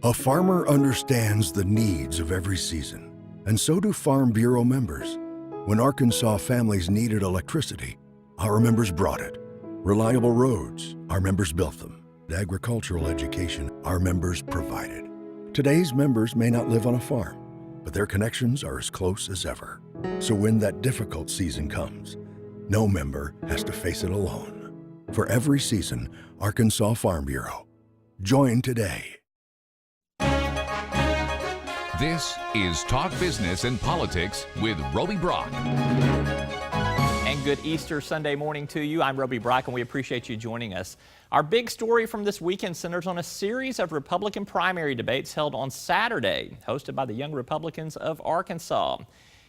A farmer understands the needs of every season, and so do Farm Bureau members. When Arkansas families needed electricity, our members brought it. Reliable roads, our members built them. Agricultural education, our members provided. Today's members may not live on a farm, but their connections are as close as ever. So when that difficult season comes, no member has to face it alone. For every season, Arkansas Farm Bureau. Join today. This is Talk Business and Politics with Roby Brock. And good Easter Sunday morning to you. I'm Roby Brock, and we appreciate you joining us. Our big story from this weekend centers on a series of Republican primary debates held on Saturday, hosted by the Young Republicans of Arkansas.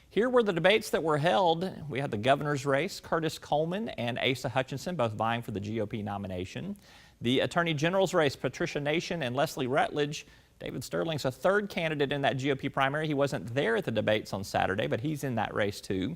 Here were the debates that were held. We had the governor's race, Curtis Coleman and Asa Hutchinson, both vying for the GOP nomination. The attorney general's race, Patricia Nation and Leslie Rutledge. David Sterling's a third candidate in that GOP primary. He wasn't there at the debates on Saturday, but he's in that race too.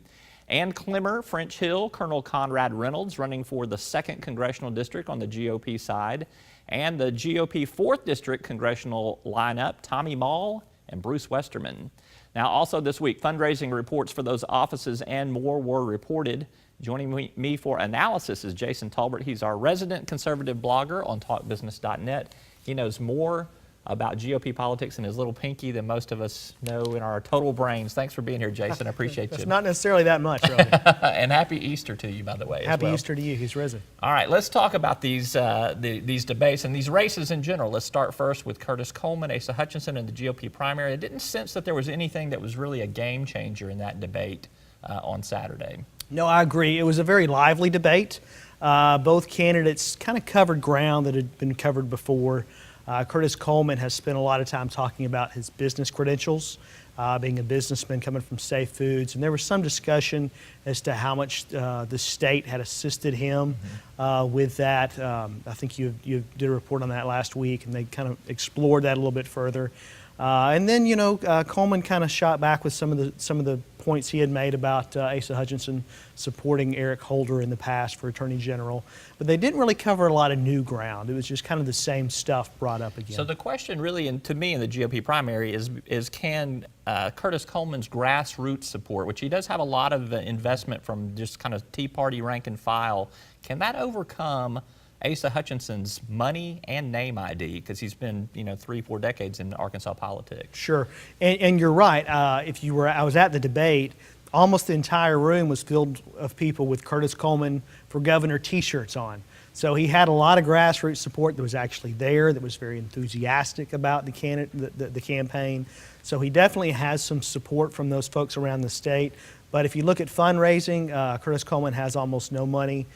Ann Clemmer, French Hill, Colonel Conrad Reynolds running for the 2nd Congressional District on the GOP side. And the GOP 4th District Congressional lineup, Tommy Mall and Bruce Westerman. Now also this week, fundraising reports for those offices and more were reported. Joining me for analysis is Jason Tolbert. He's our resident conservative blogger on talkbusiness.net. He knows more about GOP politics and his little pinky than most of us know in our total brains. Thanks for being here, Jason. I appreciate you. It's not necessarily that much, Roby. And happy Easter to you, by the way. Happy Easter to you. He's risen. All right, let's talk about these debates and these races in general. Let's start first with Curtis Coleman, Asa Hutchinson in the GOP primary. I didn't sense that there was anything that was really a game changer in that debate on Saturday. No, I agree. It was a very lively debate. Both candidates kind of covered ground that had been covered before. Curtis Coleman has spent a lot of time talking about his business credentials, being a businessman coming from Safe Foods. And there was some discussion as to how much the state had assisted him with that. I think you did a report on that last week, and they kind of explored that a little bit further. And then, Coleman kind of shot back with some of the points he had made about Asa Hutchinson supporting Eric Holder in the past for Attorney General. But they didn't really cover a lot of new ground. It was just kind of the same stuff brought up again. So the question really, and to me in the GOP primary, is can Curtis Coleman's grassroots support, which he does have a lot of investment from just kind of Tea Party rank and file, can that overcome Asa Hutchinson's money and name ID, because he's been 3-4 decades in Arkansas politics? Sure, and you're right. I was at the debate. Almost the entire room was filled of people with Curtis Coleman for Governor T-shirts on. So he had a lot of grassroots support that was actually there, that was very enthusiastic about the campaign. So he definitely has some support from those folks around the state. But if you look at fundraising, Curtis Coleman has almost no money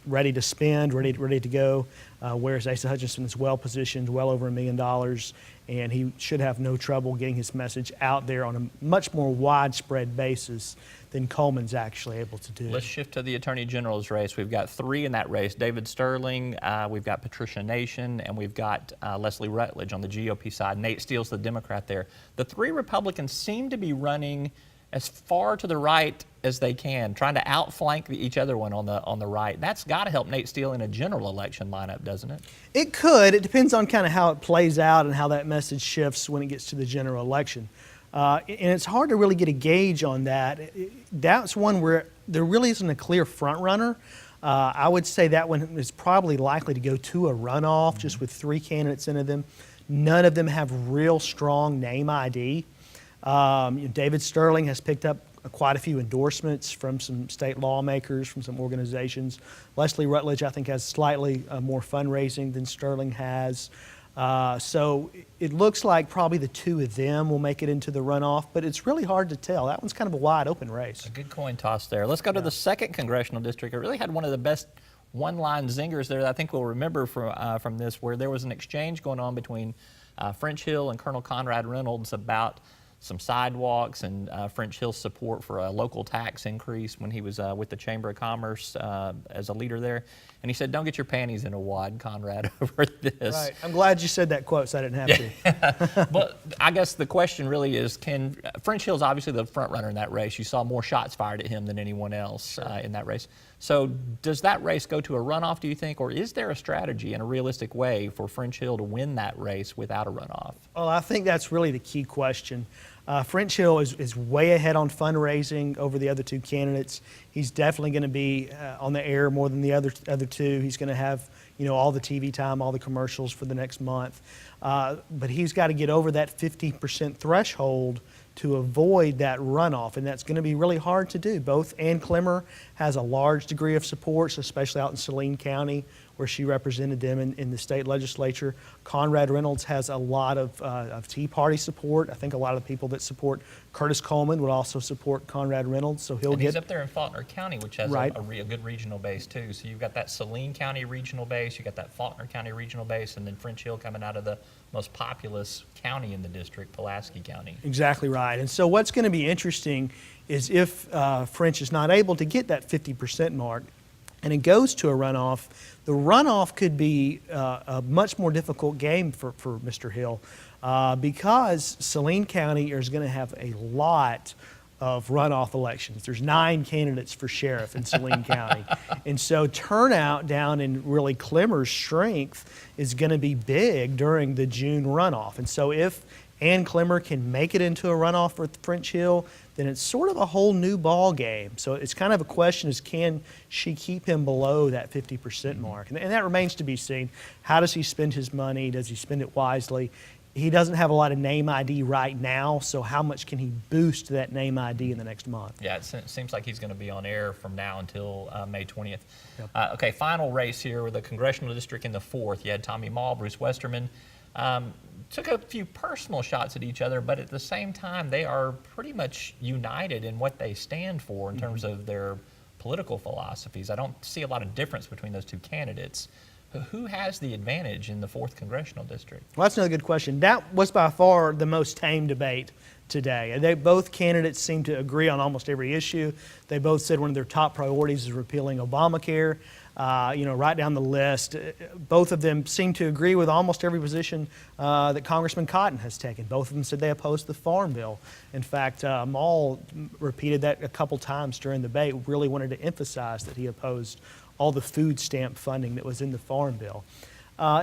ready to spend, ready to go, whereas Asa Hutchinson is well positioned, well over $1 million, and he should have no trouble getting his message out there on a much more widespread basis than Coleman's actually able to do. Let's shift to the Attorney General's race. We've got 3 in that race: David Sterling, we've got Patricia Nation, and we've got Leslie Rutledge on the GOP side. Nate Steele's the Democrat there. The 3 Republicans seem to be running as far to the right as they can, trying to outflank each other one on the right. That's got to help Nate Steele in a general election lineup, doesn't it? It could. It depends on kind of how it plays out and how that message shifts when it gets to the general election. And it's hard to really get a gauge on that. That's one where there really isn't a clear front runner. I would say that one is probably likely to go to a runoff, just with 3 candidates into them. None of them have real strong name ID. David Sterling has picked up quite a few endorsements from some state lawmakers, from some organizations. Leslie Rutledge, I think, has slightly more fundraising than Sterling has. So it looks like probably the 2 of them will make it into the runoff, but it's really hard to tell. That one's kind of a wide open race. A good coin toss there. Let's go to the 2nd Congressional District. It really had one of the best one-line zingers there that I think we'll remember from this, where there was an exchange going on between French Hill and Colonel Conrad Reynolds about some sidewalks and French Hill's support for a local tax increase when he was with the Chamber of Commerce as a leader there. And he said, don't get your panties in a wad, Conrad, over this. Right. I'm glad you said that quote so I didn't have to. But I guess the question really is, can French Hill's obviously the front runner in that race. You saw more shots fired at him than anyone else in that race. So does that race go to a runoff, do you think, or is there a strategy and a realistic way for French Hill to win that race without a runoff? Well, I think that's really the key question. French Hill is way ahead on fundraising over the other two candidates. He's definitely going to be on the air more than the other two. He's going to have, all the TV time, all the commercials for the next month. But he's got to get over that 50% threshold to avoid that runoff, and that's going to be really hard to do. Both Ann Clemmer has a large degree of support, especially out in Saline County, where she represented them in the state legislature. Conrad Reynolds has a lot of Tea Party support. I think a lot of the people that support Curtis Coleman would also support Conrad Reynolds, so he's up there in Faulkner County, which has right. a good regional base too. So you've got that Saline County regional base, you've got that Faulkner County regional base, and then French Hill coming out of the most populous county in the district, Pulaski County. Exactly right. And so what's going to be interesting is if French is not able to get that 50% mark and it goes to a runoff, the runoff could be a much more difficult game for Mr. Hill because Saline County is going to have a lot of runoff elections. There's 9 candidates for sheriff in Saline County. And so turnout down in really Clemmer's strength is going to be big during the June runoff. And so if Ann Clemmer can make it into a runoff for French Hill, then it's sort of a whole new ball game. So it's kind of a question is, can she keep him below that 50% mark? And that remains to be seen. How does he spend his money? Does he spend it wisely? He doesn't have a lot of name ID right now, so how much can he boost that name ID in the next month? Yeah, it seems like he's going to be on air from now until May 20th. Yep. Okay, final race here with the congressional district in the 4th. You had Tommy Mall, Bruce Westerman. Took a few personal shots at each other, but at the same time, they are pretty much united in what they stand for in terms of their political philosophies. I don't see a lot of difference between those two candidates. Who has the advantage in the 4th congressional district? Well, that's another good question. That was by far the most tame debate today. Both candidates seem to agree on almost every issue. They both said one of their top priorities is repealing Obamacare. Right down the list. Both of them seem to agree with almost every position that Congressman Cotton has taken. Both of them said they opposed the Farm Bill. In fact, Maul repeated that a couple times during the debate, really wanted to emphasize that he opposed all the food stamp funding that was in the Farm Bill.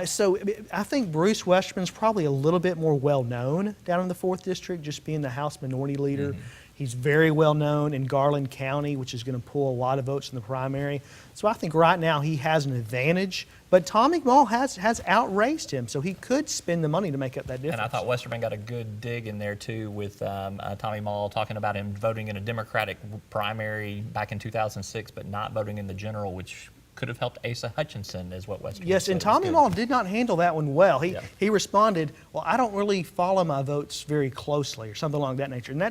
So I think Bruce Westerman's probably a little bit more well-known down in the 4th District, just being the House Minority Leader. Mm-hmm. He's very well known in Garland County, which is going to pull a lot of votes in the primary. So I think right now he has an advantage. But Tommy Mall has outraced him, so he could spend the money to make up that difference. And I thought Westerman got a good dig in there, too, with Tommy Mall talking about him voting in a Democratic primary back in 2006, but not voting in the general, which could have helped Asa Hutchinson, is what Westerman Yes, said. and Tommy Mall did not handle that one well. He responded, well, I don't really follow my votes very closely, or something along that nature. And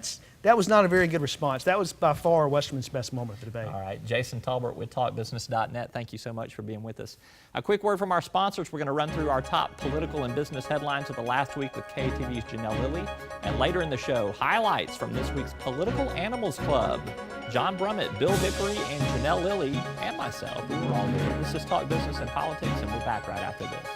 that was not a very good response. That was by far Westerman's best moment of the debate. All right, Jason Tolbert with TalkBusiness.net. Thank you so much for being with us. A quick word from our sponsors. We're going to run through our top political and business headlines of the last week with KTV's Janelle Lilly. And later in the show, highlights from this week's Political Animals Club. John Brummett, Bill Vickery, and Janelle Lilly, and myself, we were all there. This is Talk Business and Politics, and we're back right after this.